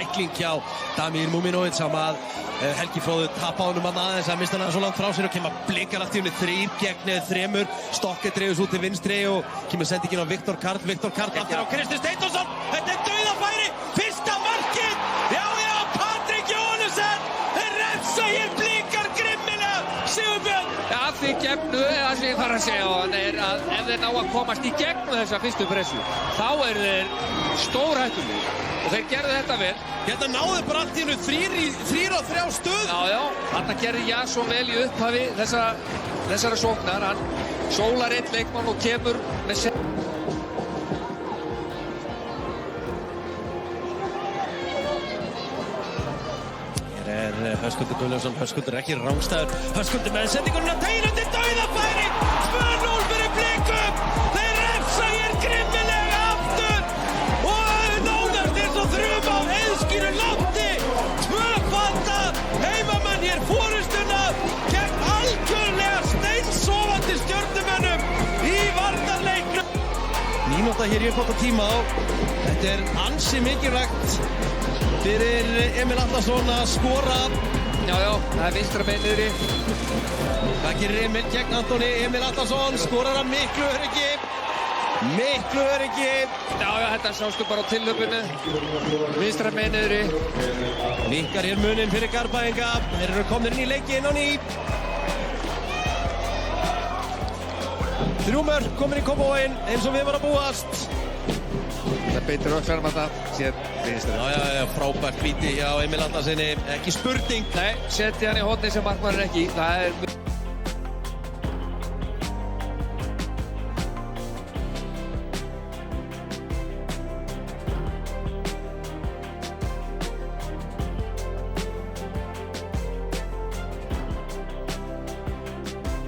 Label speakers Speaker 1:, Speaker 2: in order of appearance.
Speaker 1: tækling hjá Damir Múminovic sem að Helgi Fróður tapa honum aðeins að mista hann svo langt frá sér og kemur Blikar allt í henni 3 gegn 3. Stokkið dreifus út til vinstri og kemur sendingin á Viktor Karl. Viktor Karl aftur á Kristi Steindórsson. Þetta dauðafæri. Fyrsta markið. Já, Patrik Jóhannesson. Þeir refsa hér Blikar grimmilega. Sigurbjörn.
Speaker 2: Ja, að því gefnu, eða sem ég þarf að segja á hann að ef þeir ná að komast í gegnum þessa fyrstu pressu, þá þeir stórhættulegir og þeir gerðu þetta vel.
Speaker 1: Hérna náðu bara allt í hennu 3 á 3 stöð.
Speaker 2: Já, þarna gerði Jason vel í upphafi þessara sóknar. Hann sólar einn leikmann og kemur með
Speaker 1: Höskuldur Gunnlaugsson, Höskuldur ekki rangstæður. Höskuldur með sendingunum að tegna til dauðafæri. 2-0 fyrir Blikum. Þeir refsa hér grimmilega aftur og nánast eins og þrjum af heiðskíru lofti. Tvöfaldar heimamenn hér forystuna gegn algjörlega steinsofandi Stjörnumönnum í varnarleiknum. Mínúta hér í uppbótartíma og þetta ansi mikilvægt fyrir Emil Atlason að skora.
Speaker 2: Já, það vinstra megin niðri.
Speaker 1: Það gerir Emil gegn Antoni. Emil Atlason skorar að miklu öryggi. Miklu öryggi.
Speaker 2: Já, þetta sástu bara á tilhlaupinu. Vinstra megin niðri.
Speaker 1: Minkar hér muninn fyrir Garbaenga. Þeir eru komnir inn í leikinn á ný. 3 mörk komin í Kópavoginn eins og við var að búast.
Speaker 2: Það beitir öxlanum að það, sér vinstra.
Speaker 1: Já, frábært víti hjá Emil Atlasinni, ekki spurning.
Speaker 2: Nei, setja hann í hornið sem markmaður ekki, það